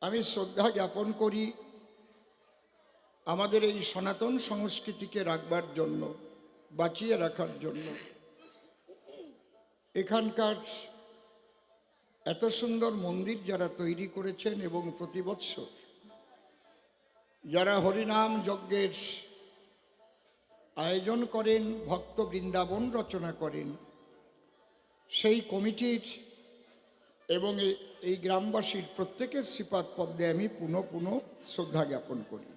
আমি শ্রদ্ধা জ্ঞাপন করি আমাদের এই সনাতন সংস্কৃতিকে রাখবার জন্য, বাঁচিয়ে রাখার জন্য। এখানকার এত সুন্দর মন্দির যারা তৈরি করেছেন এবং প্রতি বৎসর যারা হরিনাম যজ্ঞের আয়োজন করেন, ভক্ত বৃন্দাবন রচনা করেন, সেই কমিটির এবং এই গ্রামবাসীর প্রত্যেকের শ্রীপাদ পদ্মে আমি পুনঃ পুনঃ শ্রদ্ধা জ্ঞাপন করি।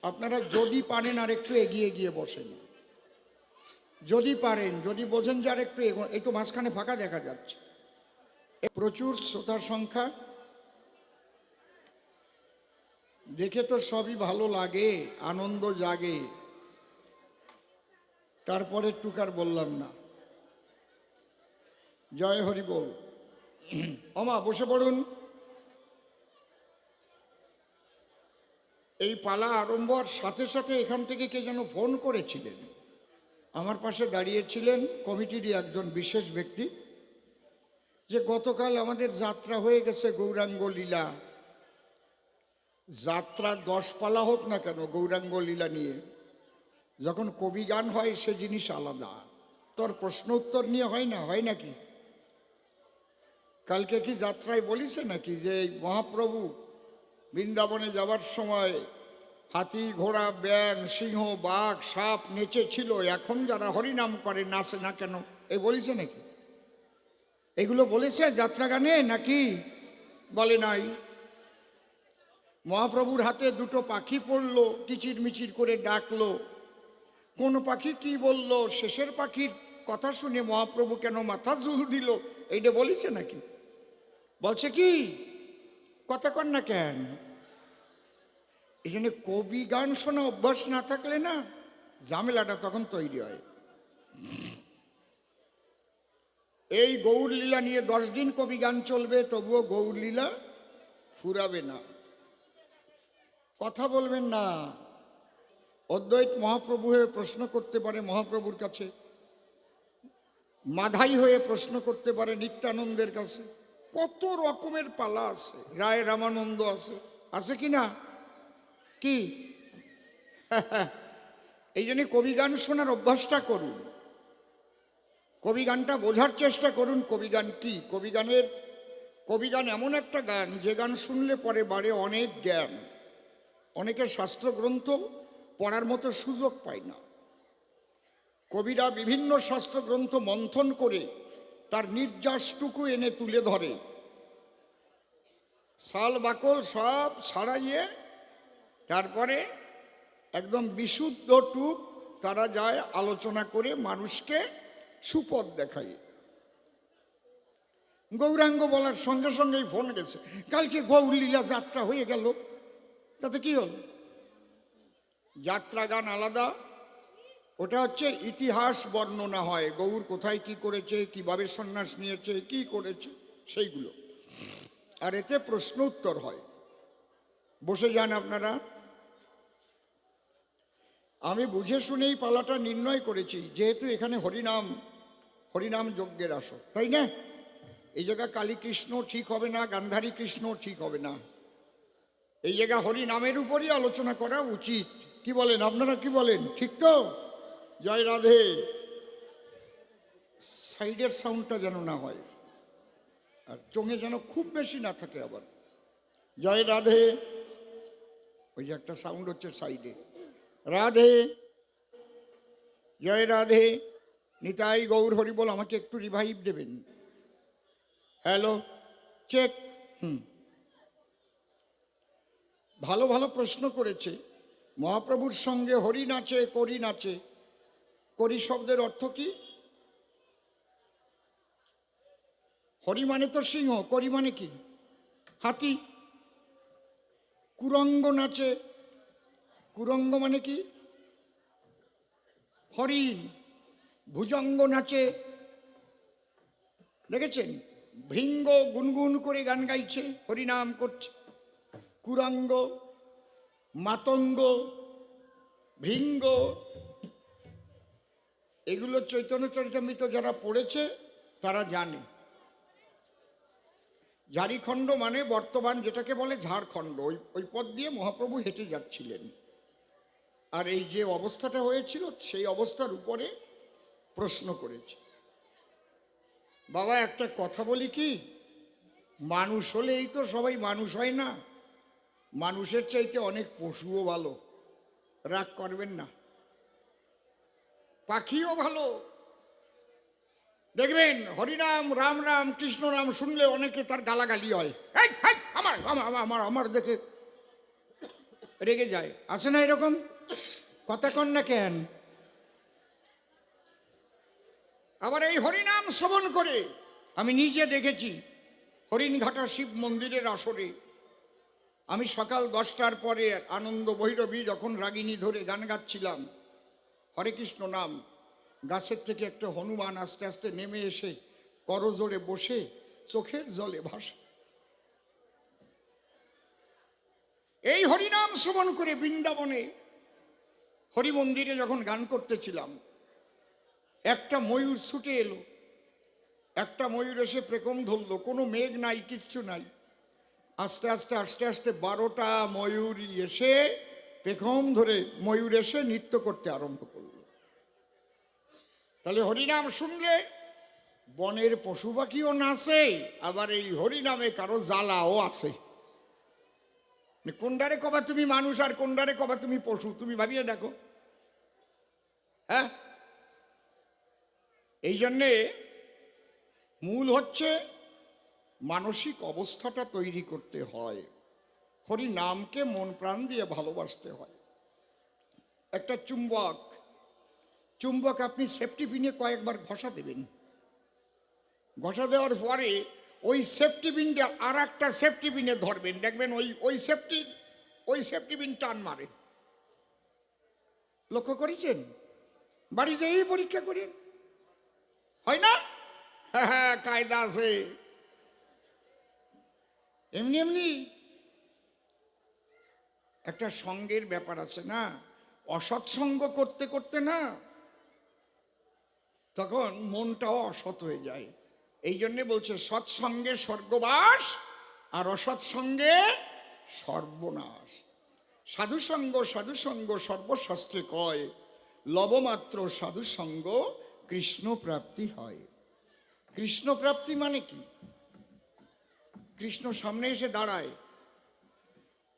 আপনারা যদি পারেন আর একটু এগিয়ে গিয়ে বসেন, যদি পারেন, যদি বোঝেন যে আর একটু এই তো মাঝখানে ফাঁকা দেখা যাচ্ছে। প্রচুর শ্রোতার সংখ্যা, দেখে তো সবই ভালো লাগে, আনন্দ জাগে, তারপরে টুকার বললাম না। জয় হরি বল। ওমা বসে পড়ুন। এই পালা আরম্ভ হওয়ার সাথে সাথে এখান থেকে কে যেন ফোন করেছিলেন, আমার পাশে দাঁড়িয়েছিলেন কমিটিরই একজন বিশেষ ব্যক্তি, যে গতকাল আমাদের যাত্রা হয়ে গেছে গৌরাঙ্গ লীলা। যাত্রা 10 পালা হোক না কেন, গৌরাঙ্গ লীলা নিয়ে যখন কবি গান হয় সে জিনিস আলাদা। তোর প্রশ্ন উত্তর নিয়ে হয় না, হয় নাকি? কালকে কি যাত্রায় বলিছে নাকি যে মহাপ্রভু বৃন্দাবনে যাবার সময় হাতি, ঘোড়া, ব্যাং, সিংহ, বাঘ, সাপ নেচেছিল, এখন যারা হরিনাম করে নাচে না কেন, এই বলিছে নাকি? এগুলো বলেছে যাত্রা গানে নাকি? বলে নাই। মহাপ্রভুর হাতে দুটো পাখি পড়লো, কিচির মিচির করে ডাকলো। কোন পাখি কি বলল, শেষের পাখির কথা শুনে মহাপ্রভু কেন মাথা ঝুল দিল, এইটা বলিছে নাকি? বলছে কি? কথা কর না কেন? এই জন্য কবি গান শোনা অভ্যাস না থাকলে না ঝামেলাটা তখন তৈরি হয়। এই গৌরলীলা নিয়ে 10 দিন কবি গান চলবে, তবুও গৌরলীলা ফুরাবে না। কথা বলবেন না। অদ্বৈত মহাপ্রভু হয়ে প্রশ্ন করতে পারে মহাপ্রভুর কাছে, মাধাই হয়ে প্রশ্ন করতে পারে নিত্যানন্দের কাছে। কত রকমের পালা আছে, রায় রামানন্দ আছে, আছে কি না? কি এই জন্য কবি গান শোনার অভ্যাসটা করুন, কবি গানটা বোঝার চেষ্টা করুন। কবি গান কি? কবি গান এমন একটা গান যে গান শুনলে পরে বাড়ে অনেক জ্ঞান। অনেকের শাস্ত্রগ্রন্থ পড়ার মতো সুযোগ পায় না। কবিরা বিভিন্ন শাস্ত্রগ্রন্থ মন্থন করে তার নির্যাসটুকু এনে তুলে ধরে, সাল বাকল সব ছাড়াইয়ে তারপরে একদম বিশুদ্ধ টুক তারা যায় আলোচনা করে মানুষকে সুপথ দেখায়। গৌরাঙ্গ বলার সঙ্গে সঙ্গেই ফোন গেছে, কালকে গৌরলীলা যাত্রা হয়ে গেল, তাতে কি হল? যাত্রা গান আলাদা, ওটা হচ্ছে ইতিহাস বর্ণনা হয়, গৌর কোথায় কি করেছে, কিভাবে সন্ন্যাস নিয়েছে, কি করেছে সেইগুলো। আর এতে প্রশ্ন উত্তর হয়। বসে যান আপনারা। আমি বুঝে শুনেই পালাটা নির্ণয় করেছি, যেহেতু এখানে হরিনাম যজ্ঞের আসর, তাই না? এই জায়গা কালী কৃষ্ণ ঠিক হবে না, গান্ধারী কৃষ্ণ ঠিক হবে না। এই জায়গা হরিনামের উপরই আলোচনা করা উচিত। কি বলেন আপনারা? কি বলেন? ঠিক তো? জয় রাধে। সাইডের সাউন্ডটা যেন না হয়, আর চোঙে যেন খুব বেশি না থাকে আবার। জয় রাধে। ওই যে একটা সাউন্ড হচ্ছে সাইডে। রাধে, জয় রাধে, নিতাই গৌর হরি বল। আমাকে একটু রিভাইভ দেবেন? Hello, check. ভালো ভালো প্রশ্ন করেছে। মহাপ্রভুর সঙ্গে হরি নাচে, করি নাচে। করি শব্দের অর্থ কি? হরি মানে তো সিংহ, করি মানে কি? হাতি। কুরঙ্গ নাচে, কুরঙ্গ মানে কি? হরিণ। ভুজঙ্গ নাচে, দেখেছেন? ভৃঙ্গ গুনগুন করে গান গাইছে, হরিনাম করছে। কুরঙ্গ, মাতঙ্গ, ভৃঙ্গ, এগুলো চৈতন্য চরিতামৃত যারা পড়েছে তারা জানে। ঝাড়িখণ্ড মানে বর্তমান যেটাকে বলে ঝাড়খণ্ড, ওই ওই পথ দিয়ে মহাপ্রভু হেঁটে যাচ্ছিলেন। আর এই যে অবস্থাটা হয়েছিল সেই অবস্থার উপরে প্রশ্ন করেছে, বাবা একটা কথা বলি কি, মানুষ হলেই তো সবাই মানুষ হয় না, মানুষের চাইতে অনেক পশুও ভালো, রাগ করবেন না, পাখিও ভালো। দেখবেন হরিনাম রাম রাম কৃষ্ণ নাম শুনলে অনেকে তার গালাগালি হয়, এই, এই, আমার আমার আমার আমার দেখে রেগে যায়, আসে না এরকম? কথা কন না কেন? আবার এই হরিনাম শ্রবণ করে আমি নিজে দেখেছি হরিণঘাটা শিব মন্দিরের আসরে আমি সকাল 10টার পরে আনন্দ ভৈরবী যখন রাগিনী ধরে গান গাচ্ছিলাম হরে কৃষ্ণ নাম, গাছের থেকে একটা হনুমান আস্তে আস্তে নেমে এসে করজোড়ে বসে চোখের জলে ভাসে। এই হরিনাম শ্রবণ করে বৃন্দাবনে হরি মন্দিরে যখন গান করতেছিলাম একটা ময়ূর ছুটে এলো, একটা ময়ূর এসে প্রেকম ধরলো, কোনো মেঘ নাই কিচ্ছু নাই, আস্তে আস্তে আস্তে আস্তে 12টা ময়ূর এসে পেখম ধরে ময়ূর এসে নৃত্য করতে আরম্ভ করলো। তাহলে হরিনাম শুনলে বনের পশু পাখিও নাচে, আবার এই হরিনামে কারো জ্বালাও আছে। কোনটারে কবা তুমি মানুষ আর কোনটারে কবা তুমি পশু, তুমি ভাবিয়ে দেখো। হ্যাঁ, এই জন্যে মূল হচ্ছে মানসিক অবস্থাটা তৈরি করতে হয়, হরি নামকে মন প্রাণ দিয়ে ভালোবাসতে হয়। একটা চুম্বক, চুম্বক আপনি সেফটি পিনে কয়েকবার ঘষা দেবেন, ঘষা দেওয়ার পরে ওই সেফটি পিনটা আর একটা সেফটি পিনে ধরবেন, দেখবেন ওই ওই সেফটি পিন টান মারে। লক্ষ্য করেছেন? বাড়ি যেয়েই পরীক্ষা করেন, হয় না? হ্যাঁ হ্যাঁ, কায়দা আছে। এমনি এমনি একটা সঙ্গের ব্যাপার আছে না, অসৎসঙ্গ করতে করতে না তখন মনটাও অসৎ হয়ে যায়। এই জন্যে বলছে সৎসঙ্গে স্বর্গবাস আর অসৎসঙ্গে সর্বনাশ। সাধুসঙ্গ সাধুসঙ্গ সর্বশাস্ত্রে কয়, লবমাত্র সাধুসঙ্গ কৃষ্ণ প্রাপ্তি হয়। কৃষ্ণ প্রাপ্তি মানে কি? কৃষ্ণ সামনে এসে দাঁড়ায়,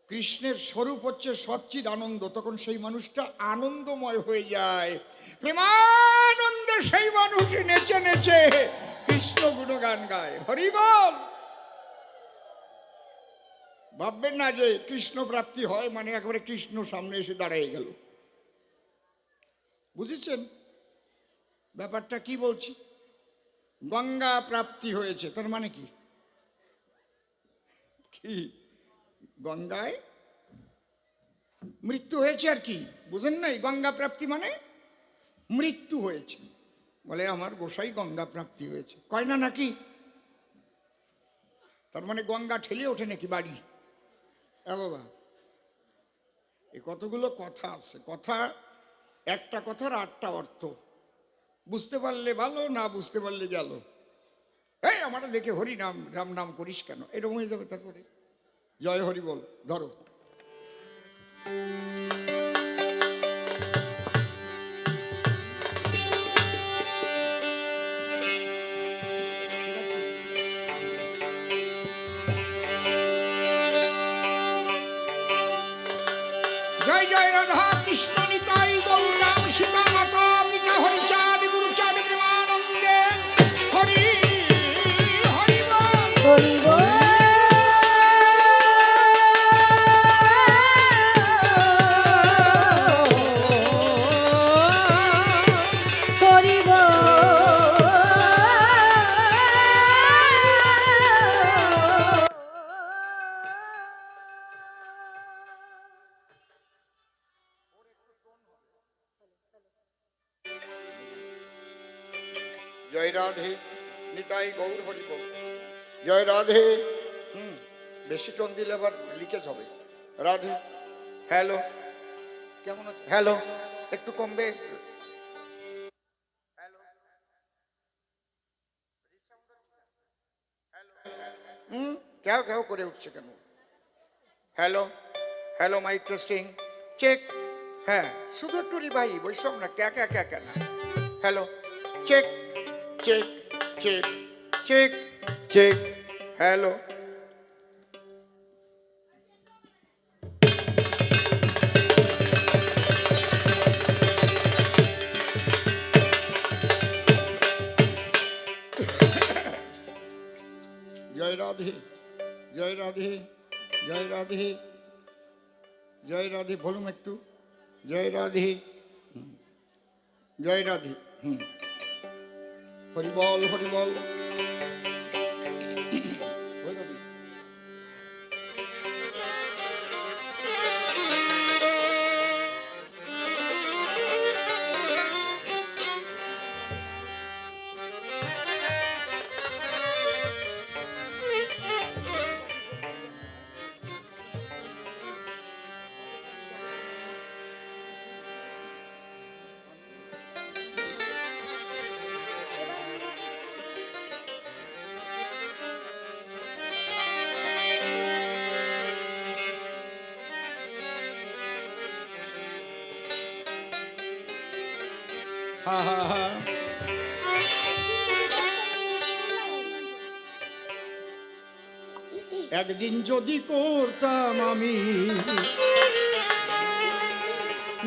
কৃষ্ণের স্বরূপ হচ্ছে সচ্চিদ আনন্দ, তখন সেই মানুষটা আনন্দময় হয়ে যায়, প্রেমানন্দে সেই মানুষ নেচে নেচে কৃষ্ণ গুণগান গায়, হরি বল। ভাববেন না যে কৃষ্ণ প্রাপ্তি হয় মানে একেবারে কৃষ্ণ সামনে এসে দাঁড়িয়ে গেল। বুঝেছেন ব্যাপারটা কি বলছি? গঙ্গা প্রাপ্তি হয়েছে তার মানে কি? কি গঙ্গায় মৃত্যু হয়েছে আর কি, বুঝেন নাই? গঙ্গা প্রাপ্তি মানে মৃত্যু হয়েছে, বলে আমার গোসাই গঙ্গা প্রাপ্তি হয়েছে, কয় না নাকি? তার মানে গঙ্গা ঠেলে ওঠে নাকি বাড়ি? বাবা, এই কতগুলো কথা আছে, কথা একটা কথার 8টা অর্থ, বুঝতে পারলে ভালো, না বুঝতে পারলে গেল। এই আমার দেখে হরি নাম রাম নাম করিস কেন, এরকম হয়ে যাবে। তারপরে জয় হরি বল, ধরো। জয় জয় রাধা কৃষ্ণ নিতাই গৌর রাম সীতা মাতা পিতা হরিচাঁদ গুরুচাঁদ প্রেমানন্দে হরি হরি বল হরি বল। জয় রাধে নিতাই গৌর হরি বল, জয় রাধে। বেশি টোন দিলে আবার লিকেজ হবে। রাধে, হ্যালো, কেমন আছে? হ্যালো, একটু কমবে। হ্যালো, হ্যালো, ক্যাও ক্যাও করে উঠছে কেন? Hello hello, mike testing, check. হ্যাঁ, শুধু একটু রিভাইভ, ওইসব না, ক্যা ক্যা ক্যা ক্যা না। Hello, check check check check check. Hello, জয় রাধে, জয় রাধে, জয় রাধে, জয় রাধে। বলুন একটু, জয় রাধে, জয় রাধে। হরিবল হরিবল। হা হা হা। একদিন যদি করতাম আমি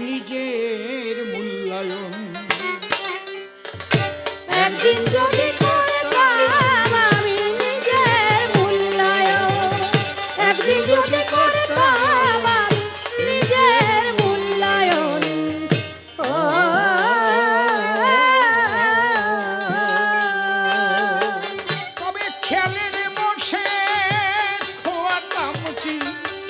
নিজের মূল্যায়ন, একদিন যদি করতাম আমি নিজের মূল্যায়ন, একদিন যদি করতাম আমি নিজের মূল্যায়ন। ও তবে খেলের বসে খোয়াতাম কি,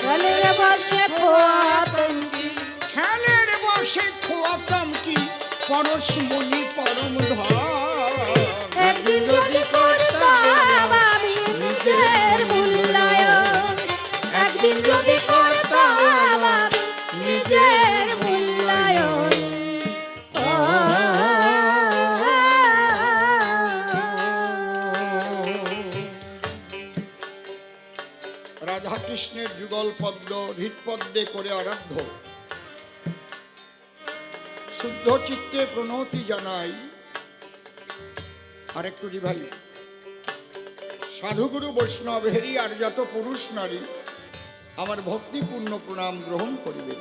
খেলের বসে খোয়াতাম কি, খেলের বসে খোয়াতাম কি পরশমণি পরম ধন। একদিন যদি করতাম আমি নিজের মূল্যায়ন, একদিন যদি করতাম আমি নিজের মূল্যায়ন। রাধা কৃষ্ণের যুগল পদ্ম হৃৎপদ্মে করে আরাধ্য, শুদ্ধ চিত্তে প্রণতি জানাই। আরেকটু রিভাই। সাধুগুরু বৈষ্ণব হেরি আর যত পুরুষ নারী আমার ভক্তিপূর্ণ প্রণাম গ্রহণ করিবে।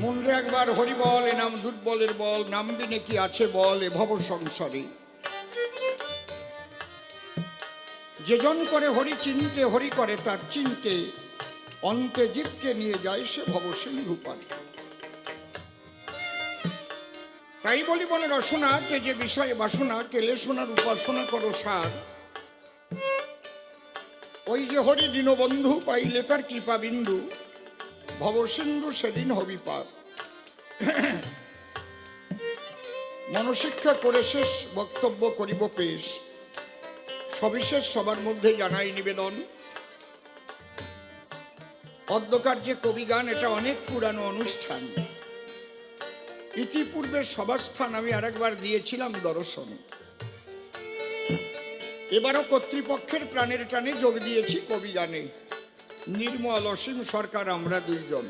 মনরে একবার হরি বল, এ নাম দুর্বলের বল, নাম বিনে কি আছে বল এ ভব সংসারে। যেজন করে হরি চিনতে, হরি করে তার চিনতে, অন্তে জীবকে নিয়ে যায় সে ভব সিন্ধু পারে। তাই বলি বলে রসনা যে বিষয়ে বাসনা, কেলে সোনার উপাসনা করো সার। ওই যে হরি দীনবন্ধু পাইলে তার কৃপা বিন্দু, ভবসিন্ধু সেদিন হবি পার। মনশিক্ষা করে শেষ বক্তব্য করিব পেশ, সবিশেষ সবার মধ্যে জানাই নিবেদন। অদ্যকার যে কবিগান, এটা অনেক পুরানো অনুষ্ঠান। ইতিপূর্বে সভাস্থান আমি আরেকবার দিয়েছিলাম দর্শন, এবারও কর্তৃপক্ষের প্রাণের টানে যোগ দিয়েছি কবিগানে। নির্মল অসীম সরকার আমরা দুইজন।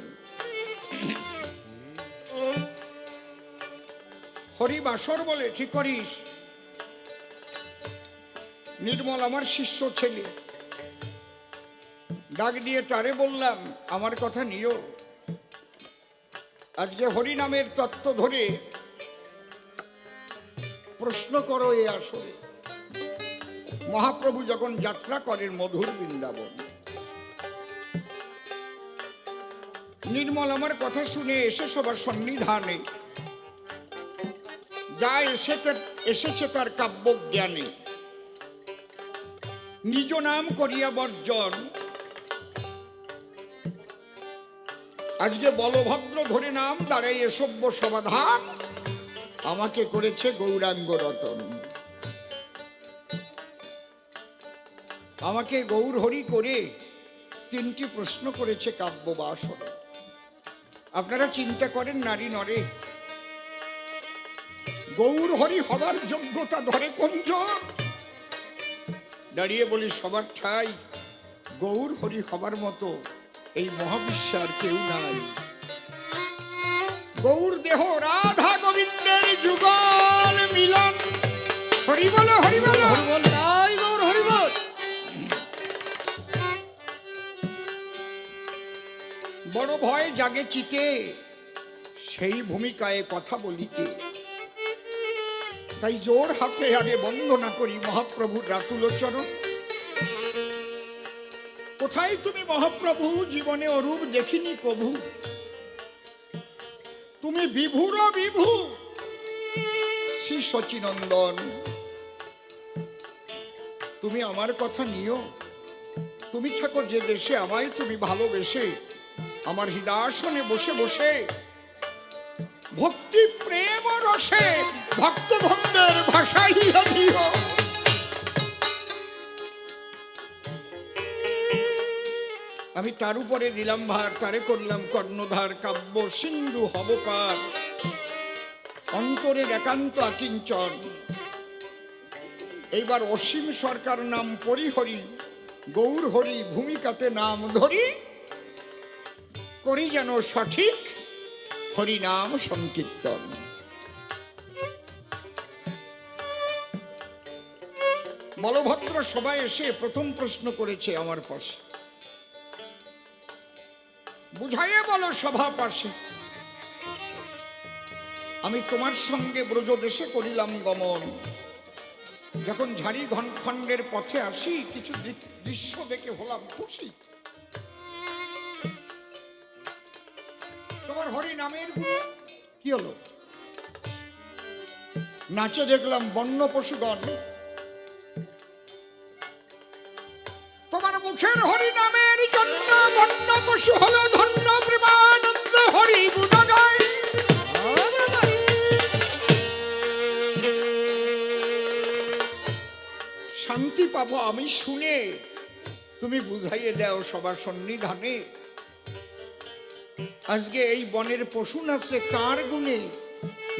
হরিবাসর বলে ঠিক করিস। নির্মল আমার শিষ্য ছেলে, ডাক দিয়ে তারে বললাম আমার কথা নিও। আজকে হরি নামের তত্ত্ব ধরে প্রশ্ন করো এ আসরে। মহাপ্রভু যখন যাত্রা করেন মধুর বৃন্দাবন, নির্মল আমার কথা শুনে এসে সবার সন্নিধানে যা এসেছে তার কাব্য জ্ঞানে, নিজ নাম করিয়া বর্জন। আজকে বলভদ্র ধরে নাম দাঁড়াই সভ্য সমাধান, আমাকে করেছে গৌরাঙ্গ রতন। আমাকে গৌর হরি করে তিনটি প্রশ্ন করেছে কাব্য বাসরে। আপনারা চিন্তা করেন নারী নরে, গৌর হরি হবার যোগ্যতা ধরে কোন জন? দাঁড়িয়ে বলি সবার ঠাই গৌর হরি হবার মতো এই মহাবিশ্বে আর কেউ নাই। গৌর দেহ রাধা গোবিন্দের যুগল মিলন। হরি বলো হরি বলো হরিবল নাই গৌর হরিবল। বড় ভয় জাগে চিতে সেই ভূমিকায় কথা বলিতে। তাই জোর হাতে আগে বন্দনা করি মহাপ্রভুর রাতুল চরণ। কোথায় তুমি মহাপ্রভু, জীবনে অরূপ দেখিনি প্রভু। তুমি বিভুর বিভু শ্রী শচীনন্দন। তুমি আমার কথা নিও, তুমি থাকো যে দেশে, আমায় তুমি ভালোবেসে আমার হৃদয়াসনে বসে বসে ভক্তি প্রেম রসে ভক্তভক্তের ভাষাইয়া দিও। আমি তার উপরে দিলাম ভার, তারে করলাম কর্ণধার, কাব্য সিন্ধু হব পার, অন্তরের একান্ত আকিঞ্চন। এইবার অসীম সরকার নাম পরিহরি, গৌর হরি ভূমিকাতে নাম ধরি, করি যেন সঠিক হরিনাম সংকীর্তন। বলভদ্র সবাই এসে প্রথম প্রশ্ন করেছে আমার পাশে, বুঝাইয়ে বলো সভা পাশে, আমি তোমার সঙ্গে ব্রজদেশে করিলাম গমন। যখন ঝাড়ি খণ্ডের পথে আসি কিছু দৃশ্য দেখে হলাম খুশি। তোমার হরি নামের গুণে কি হলো? নাচে দেখলাম বন্য পশুগণ। তোমার মুখের হরি নামের জন্য বন্য পশু হলো ধন্য, প্রেমানন্দ হরি গুণ গায়। শান্তি পাবো আমি শুনে, তুমি বুঝাইয়ে দাও সবার সন্নিধানে। আজকে এই বনের পশু নাচে কার গুণে?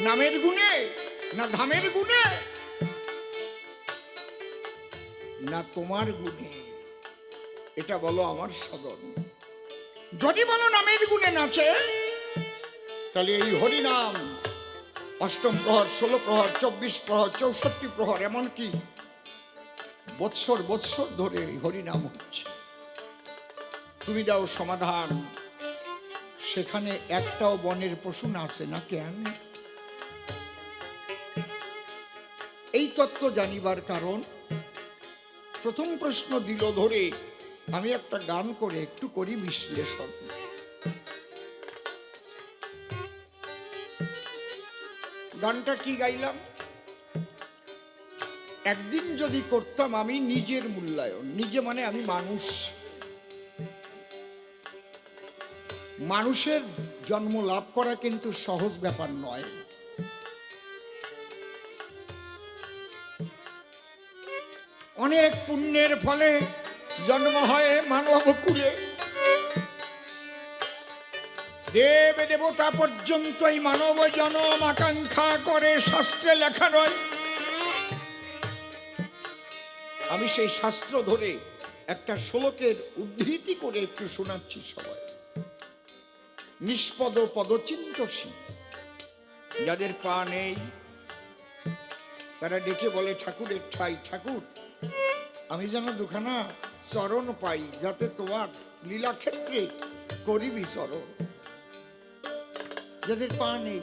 নামের গুণে না ধামের গুণে না তোমার গুণে? এটা বলো আমার সদন। যদি বলো নামের গুণে নাচে, তাহলে এই হরিনাম অষ্টম প্রহর, 16 প্রহর, 24 প্রহর, 64 প্রহর, এমনকি বৎসর বৎসর ধরে এই হরিনাম হচ্ছে। তুমি দাও সমাধান, সেখানে একটাও বনের পশু নাচে না কেন? এই তত্ত্ব জানিবার কারণ প্রথম প্রশ্ন দিল ধরে আমি একটা গান করে একটু করি বিশ্লেষণ। গানটা কি গাইলাম? একদিন যদি করতাম আমি নিজের মূল্যায়ন। নিজে মানে আমি মানুষ। মানুষের জন্ম লাভ করা কিন্তু সহজ ব্যাপার নয়। অনেক পুণ্যের ফলে জন্ম হয় মানব কুলে। দেব দেবতা পর্যন্ত এই মানব জনম আকাঙ্ক্ষা করে, শাস্ত্রে লেখা নয়। আমি সেই শাস্ত্র ধরে একটা শ্লোকের উদ্ধৃতি করে একটু শোনাচ্ছি সবাই। নিষ্পদ পদচিন্তসী, যাদের পা নেই তারা ডেকে বলে ঠাকুরের ঠাই, ঠাকুর আমি যেন দুখানা চরণ পাই, যাতে তোমার লীলাক্ষেত্রে করি বিচরণ। যাদের পা নেই,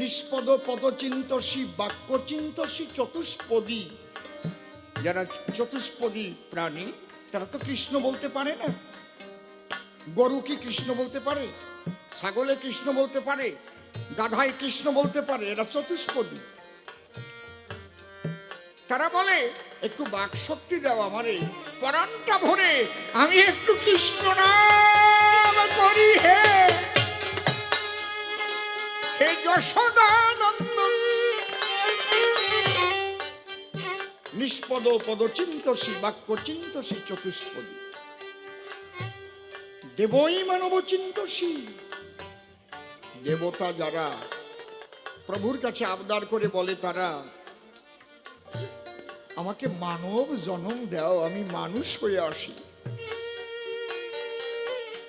নিষ্পদ পদচিন্তসী, বাক্যচিন্তসী, চতুষ্পদী। যারা চতুষ্পদী প্রাণী তারা তো কৃষ্ণ বলতে পারে না। গরু কি কৃষ্ণ বলতে পারে? ছাগলে কৃষ্ণ বলতে পারে? গাধায় কৃষ্ণ বলতে পারে? এরা চতুষ্পদী। তারা বলে একটু বাক শক্তি দাও আমারে, পরাণটা ভরে আমি একটু কৃষ্ণ নাম করি। হে হে যশোদানন্দন। নিষ্পদ পদচিন্তসী, বাক্যচিন্তসী, চতুষ্পদী। দেবই মানব চিন্তসী। দেবতা যারা প্রভুর কাছে আবদার করে বলে, তারা আমাকে মানব জন্ম দাও, আমি মানুষ হয়ে আসি।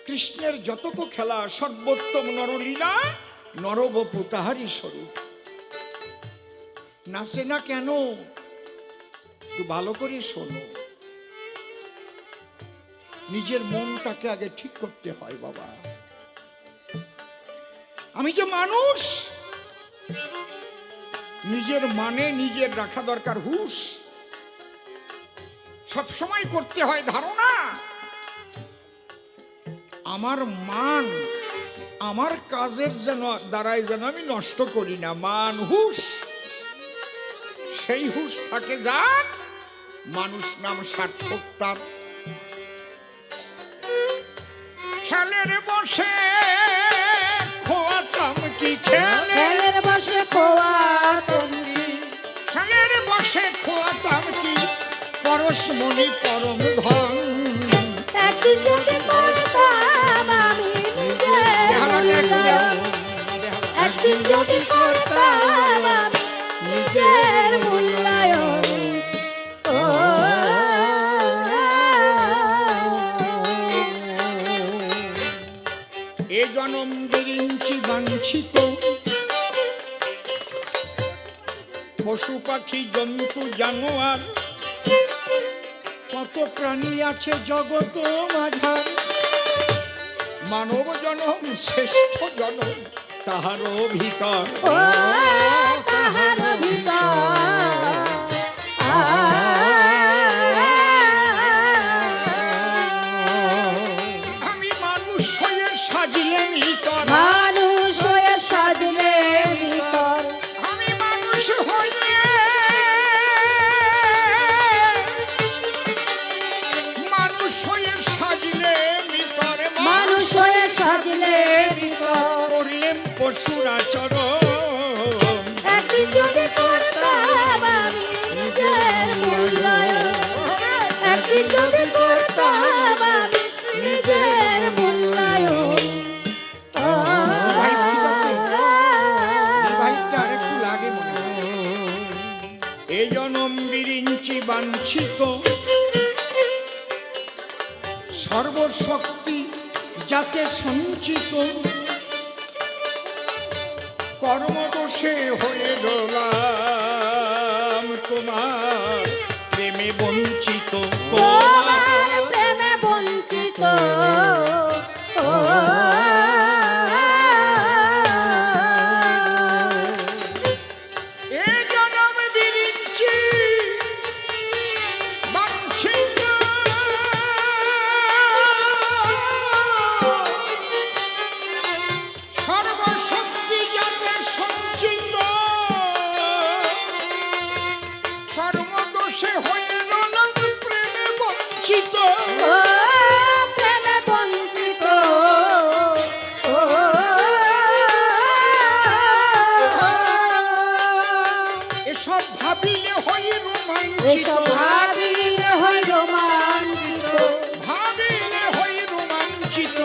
কৃষ্ণের যতক খেলা সর্বোত্তম নরলীলা, নরবপু তাহারই স্বরূপ। নাচে না কেন? একটু ভালো করে শোনো। নিজের মনটাকে আগে ঠিক করতে হয় বাবা। আমি যে মানুষ, নিজের মানে নিজের রাখা দরকার হুঁশ। সব সময় করতে হয় ধারণা আমার মান আমার কাজের দ্বারাই যেন আমি নষ্ট করি না। মান হুঁশ, সেই হুঁশ থাকে যার, মানুষ নাম সার্থক তার। খেলের বসে খোয়াতাম কি, খেলের বসে খোয়াতাম কি, খেলের বসে খোয়াতাম কি, পরশমণি পরম ধন। একদিন যদি করতাম আমি নিজের মূল্যায়ন, একদিন যদি করতাম আমি নিজের মূল্যায়ন। ও এ জনম বিরিঞ্চি বাঞ্ছিত, পশু পাখি জন্তু জানোয়ার, কত প্রাণী আছে জগত মাঝার। মানব জনম শ্রেষ্ঠ জনম তাহারও ভিতর। ও তাহার ভিতর আমি মানুষ হয়ে সাজিলে ভিতর, মানুষ হয়ে সাজলে ভিতর, আমি মানুষ হয়ে মানুষ হয়ে সাজিলে ভিতর, মানুষ হয়ে সাজলে ভিতর। করলেন পশুর আচরণ। একদিন যদি করতাম আমি নিজের মূল্যায়ন, একদিন যদি করতাম আমি নিজের মূল্যায়ন। ও ভাই ঠিক আছে, এই ভাইটা আরেকটু লাগে মনে হয়। এই জনম বিরিঞ্চি বাঞ্ছিত, সর্বশক্তি যাতে সঞ্চিত, কর্মদোষে হয়ে রলাম তোমার প্রেমে বঞ্চিত। তোমার প্রেমে বঞ্চিত। ও এ জনম বিরিঞ্চি বাঞ্ছিত, সর্বশক্তি যাতে সঞ্চিত, কর্মদোষে হয়ে রলাম প্রেমে বঞ্চিত। ও প্রেমে বঞ্চিত। ও এসব ভাবিলে হই রোমাঞ্চিত, এসব ভাবিলে হয় রোমাঞ্চিত, ভাবিলে হই রোমাঞ্চিত,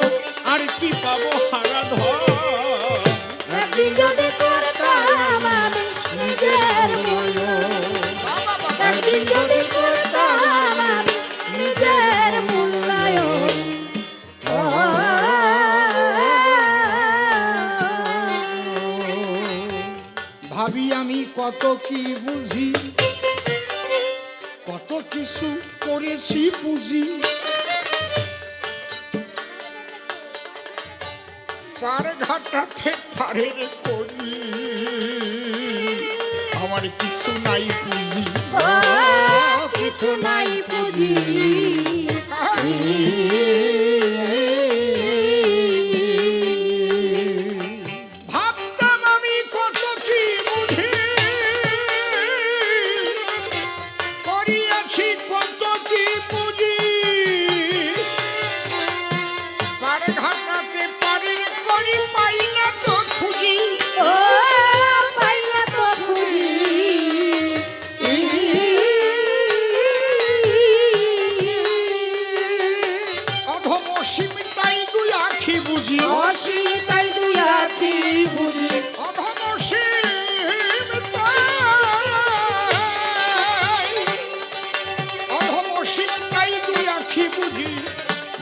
আর কি পাবো হারা ধর। একদিন যদি করতাম আমি নিজের মূল্যায়ন, একদিন যদি করতাম আমি নিজের মূল্যায়ন। ও ভাবি আমি কত কি বুঝি, কত কিছু করেছি পুঁজি, পার ঘাটাতে পারের করি, আমার কিছু নাই পুঁজি। ও কিছু নাই পুঁজি। ভাবতাম আমি কত কি বুঝি, করিয়াছি কত কি পুঁজি, পার ঘাটাতে পারের করি, পাই না তো খুঁজি। ও পাইলা তো খুঁজি।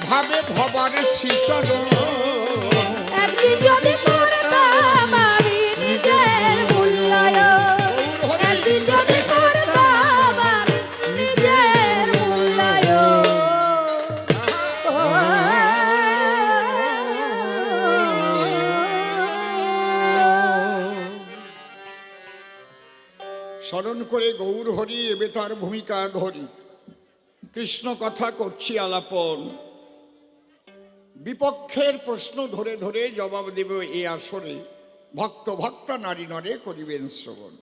ভাবে ভবার শীতল একদিন যদি করতাম আমি নিজের মূল্যায়ন, একদিন যদি করতাম আমি নিজের মূল্যায়ন। স্মরণ করে গৌর হরি এবে তার ভূমিকা ধরি, কৃষ্ণ কথা করছি আলাপন, বিপক্ষের প্রশ্ন ধরে ধরে জবাব দেব এ আসরে, ভক্ত ভক্তা নারী নরে করিবেন শ্রবণ।